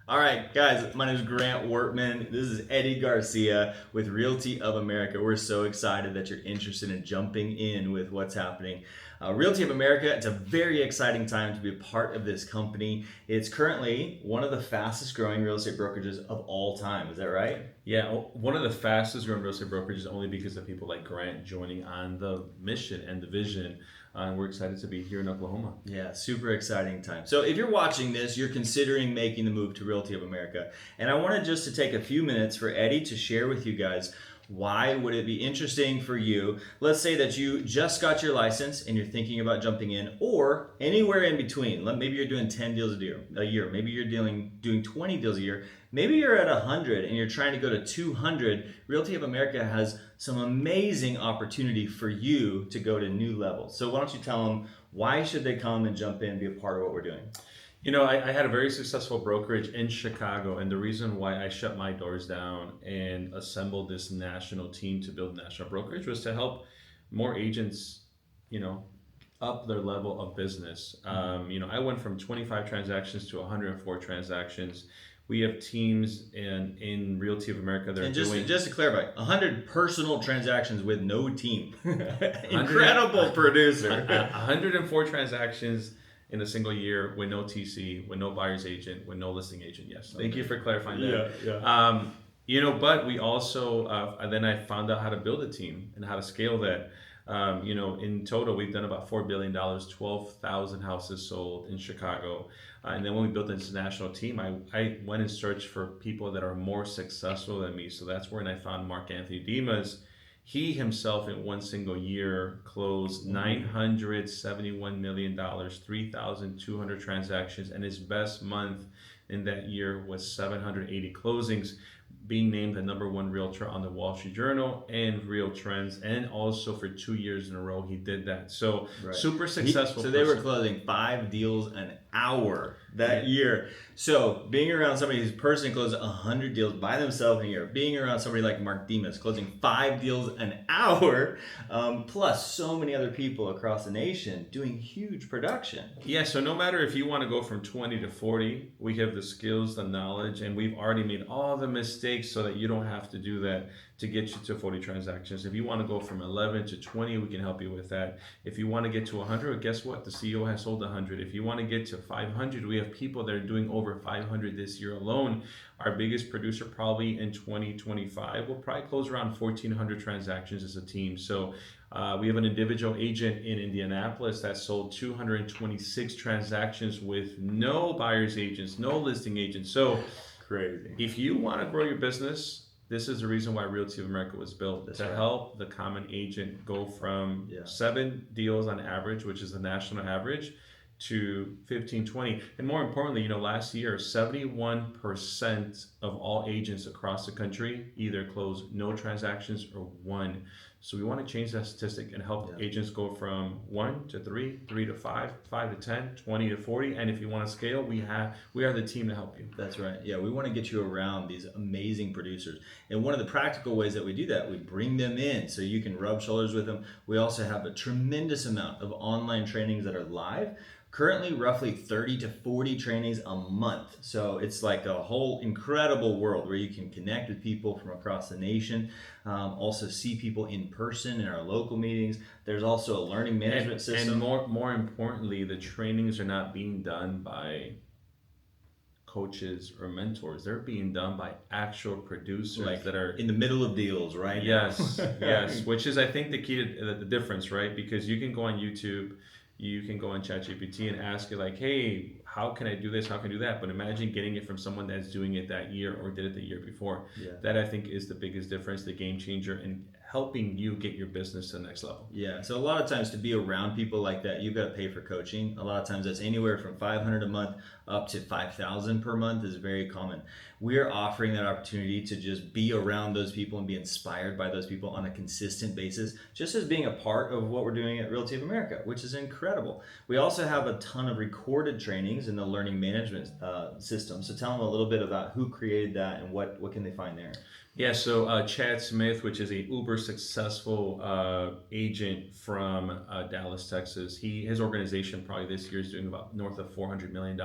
All right, guys, my name is Grant Wortman. This is Eddie Garcia with Realty of America. We're so excited that you're interested in jumping in with what's happening. Realty of America, it's a very exciting time to be a part of this company. It's currently one of the fastest growing real estate brokerages of all time. Is that right? Yeah, one of the fastest growing real estate brokerages only because of people like Grant joining on the mission and the vision. And we're excited to be here in Oklahoma. Yeah, super exciting time. So if you're watching this, you're considering making the move to Realty of America. And I wanted just to take a few minutes for Eddie to share with you guys why would it be interesting for you. Let's say that you just got your license and you're thinking about jumping in, or anywhere in between. Maybe you're doing 10 deals a year. Maybe you're doing 20 deals a year. Maybe you're at 100 and you're trying to go to 200. Realty of America has some amazing opportunity for you to go to new levels. So why don't you tell them why should they come and jump in and be a part of what we're doing? You know, I had a very successful brokerage in Chicago, and the reason why I shut my doors down and assembled this national team to build national brokerage was to help more agents, up their level of business. I went from 25 transactions to 104 transactions. We have teams in Realty of America that are And doing just to clarify, 100 personal transactions with no team. Incredible producer. 104 transactions in a single year with no TC, with no buyer's agent, with no listing agent. Yes, thank you for clarifying that. But we also then I found out how to build a team and how to scale that. In total, we've done about $4 billion, 12,000 houses sold in Chicago. And then when we built this national team, I went and searched for people that are more successful than me. So that's when I found Mark Anthony Dimas. He himself in one single year closed $971 million, 3,200 transactions, and his best month in that year was 780 closings, being named the number one realtor on the Wall Street Journal and Real Trends, and also for 2 years in a row he did that. So right. Super successful. So they were closing 5 deals an hour that year. So being around somebody who's personally closed 100 deals by themselves in a year, being around somebody like Mark Dimas closing 5 deals an hour, plus so many other people across the nation doing huge production. Yeah, so no matter if you want to go from 20 to 40, we have the skills, the knowledge, and we've already made all the mistakes so that you don't have to do that to get you to 40 transactions. If you want to go from 11 to 20, we can help you with that. If you want to get to 100, well, guess what? The CEO has sold 100. If you want to get to 500, we have people that are doing over 500 this year alone. Our biggest producer probably in 2025 will probably close around 1,400 transactions as a team. So we have an individual agent in Indianapolis that sold 226 transactions with no buyer's agents, no listing agents. So crazy. If you want to grow your business, this is the reason why Realty of America was built. That's to right. help the common agent go from 7 deals on average, which is the national average, to 15, 20. And more importantly, last year, 71% of all agents across the country either closed no transactions or 1. So we want to change that statistic and help agents go from 1 to 3, 3 to 5, 5 to 10, 20 to 40. And if you want to scale, we are the team to help you. That's right. Yeah, we want to get you around these amazing producers. And one of the practical ways that we do that, we bring them in so you can rub shoulders with them. We also have a tremendous amount of online trainings that are live. Currently, roughly 30 to 40 trainings a month. So it's like a whole incredible world where you can connect with people from across the nation, also see people in person in our local meetings. There's also a learning management system. And more importantly, the trainings are not being done by coaches or mentors. They're being done by actual producers that are in the middle of deals, right? Yes, yes. Which is, I think, the key to the difference, right? Because you can go on YouTube, you can go on ChatGPT and ask it like, hey, how can I do this? How can I do that? But imagine getting it from someone that's doing it that year or did it the year before. Yeah. That, I think, is the biggest difference, the game changer, and helping you get your business to the next level. Yeah. So a lot of times to be around people like that, you've got to pay for coaching. A lot of times that's anywhere from $500 a month up to $5,000 per month is very common. We're offering that opportunity to just be around those people and be inspired by those people on a consistent basis, just as being a part of what we're doing at Realty of America, which is incredible. We also have a ton of recorded trainings in the learning management system. So tell them a little bit about who created that and what can they find there. Yeah, so Chad Smith, which is a uber successful agent from Dallas, Texas, his organization probably this year is doing about north of $400 million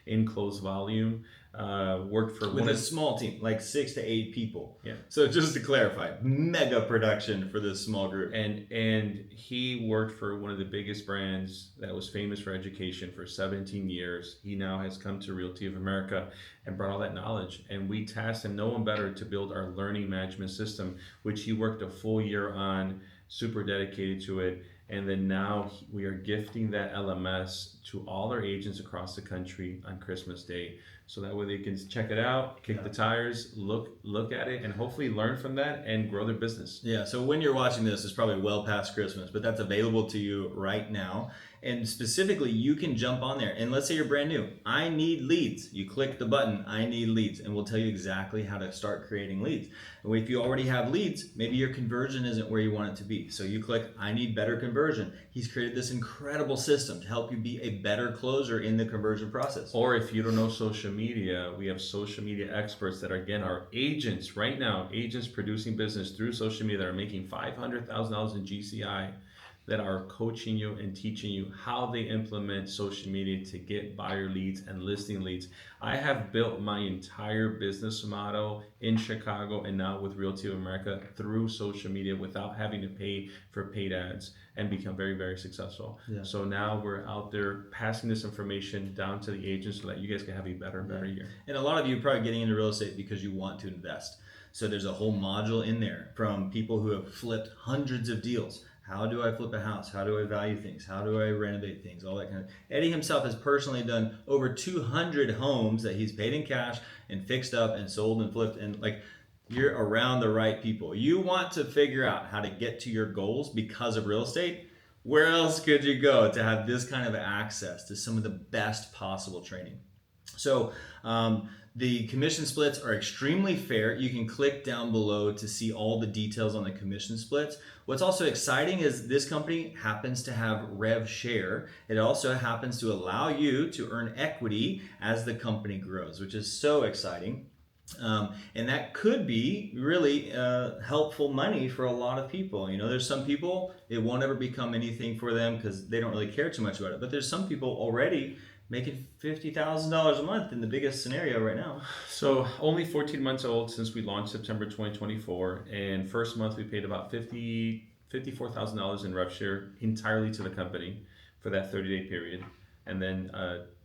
in closed volume. worked for with a small team, like 6 to 8 people. Yeah. So just to clarify, mega production for this small group. And he worked for one of the biggest brands that was famous for education for 17 years. He now has come to Realty of America and brought all that knowledge. And we tasked him, no one better, to build our learning management system, which he worked a full year on, super dedicated to it. And then now we are gifting that LMS to all our agents across the country on Christmas Day. So that way they can check it out, kick the tires, look at it, and hopefully learn from that and grow their business. Yeah, so when you're watching this, it's probably well past Christmas, but that's available to you right now. And specifically, you can jump on there. And let's say you're brand new. I need leads. You click the button, I need leads, and we'll tell you exactly how to start creating leads. And if you already have leads, maybe your conversion isn't where you want it to be. So you click, I need better conversion. He's created this incredible system to help you be a better closer in the conversion process. Or if you don't know social media, we have social media experts that are, again, our agents right now, agents producing business through social media that are making $500,000 in GCI, that are coaching you and teaching you how they implement social media to get buyer leads and listing leads. I have built my entire business model in Chicago and now with Realty of America through social media without having to pay for paid ads and become very, very successful. Yeah. So now we're out there passing this information down to the agents so that you guys can have a better and better year. And a lot of you are probably getting into real estate because you want to invest. So there's a whole module in there from people who have flipped hundreds of deals. How do I flip a house? How do I value things? How do I renovate things? All that kind of. Eddie himself has personally done over 200 homes that he's paid in cash and fixed up and sold and flipped. And like, you're around the right people. You want to figure out how to get to your goals because of real estate. Where else could you go to have this kind of access to some of the best possible training? So the commission splits are extremely fair. You can click down below to see all the details on the commission splits. What's also exciting is this company happens to have rev share. It also happens to allow you to earn equity as the company grows, which is so exciting. And that could be really helpful money for a lot of people. You know, there's some people, it won't ever become anything for them because they don't really care too much about it. But there's some people already making $50,000 a month in the biggest scenario right now. So only 14 months old since we launched September 2024. And first month we paid about $54,000 in rev share entirely to the company for that 30-day period. And then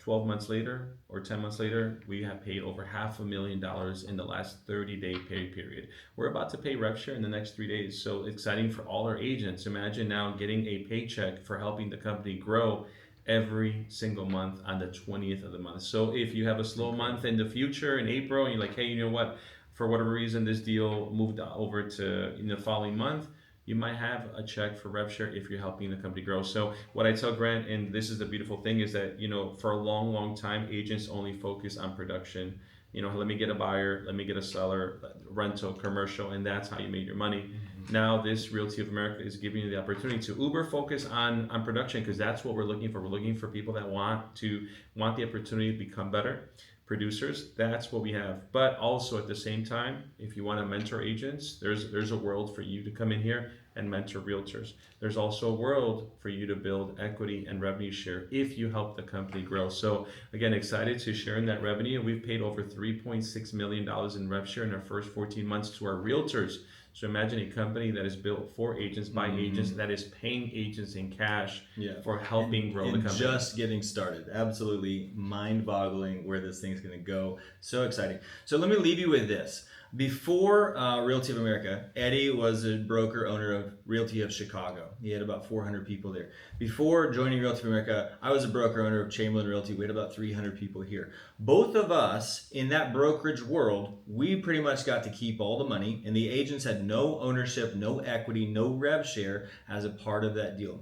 12 months later or 10 months later, we have paid over $500,000 in the last 30-day pay period. We're about to pay rev share in the next 3 days. So exciting for all our agents. Imagine now getting a paycheck for helping the company grow every single month on the 20th of the month. So if you have a slow month in the future in April and you're like, hey, you know what, for whatever reason this deal moved over to the following month, you might have a check for rev share if you're helping the company grow. So what I tell Grant, and this is the beautiful thing, is that, you know, for a long, long time, agents only focus on production. You know, let me get a buyer, let me get a seller, rental, commercial, and that's how you made your money. Mm-hmm. Now this Realty of America is giving you the opportunity to uber focus on production, because that's what we're looking for. We're looking for people that want the opportunity to become better producers. That's what we have. But also at the same time, if you want to mentor agents, there's a world for you to come in here and mentor realtors. There's also a world for you to build equity and revenue share if you help the company grow. So again, excited to share in that revenue. We've paid over $3.6 million in rev share in our first 14 months to our realtors. So imagine a company that is built for agents, by agents, that is paying agents in cash for helping grow the company. Just getting started. Absolutely mind-boggling where this thing's going to go. So exciting. So let me leave you with this. Before Realty of America, Eddie was a broker owner of Realty of Chicago. He had about 400 people there. Before joining Realty of America, I was a broker owner of Chamberlain Realty. We had about 300 people here. Both of us in that brokerage world, we pretty much got to keep all the money, and the agents had no ownership, no equity, no rev share as a part of that deal.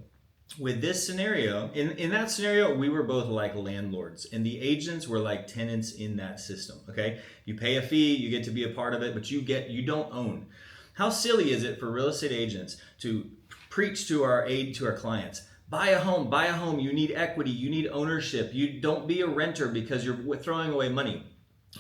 With this scenario, in that scenario, we were both like landlords, and the agents were like tenants in that system, okay? You pay a fee, you get to be a part of it, but you don't own. How silly is it for real estate agents to preach to our clients, buy a home, you need equity, you need ownership, you don't be a renter because you're throwing away money.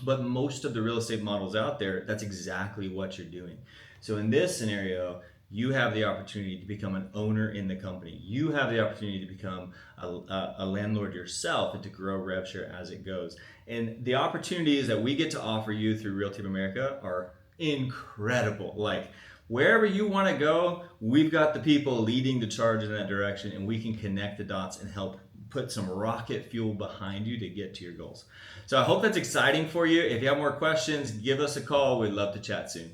But most of the real estate models out there, that's exactly what you're doing. So in this scenario, you have the opportunity to become an owner in the company. You have the opportunity to become a landlord yourself and to grow rev share as it goes. And the opportunities that we get to offer you through Realty of America are incredible. Like, wherever you want to go, we've got the people leading the charge in that direction, and we can connect the dots and help put some rocket fuel behind you to get to your goals. So I hope that's exciting for you. If you have more questions, give us a call. We'd love to chat soon.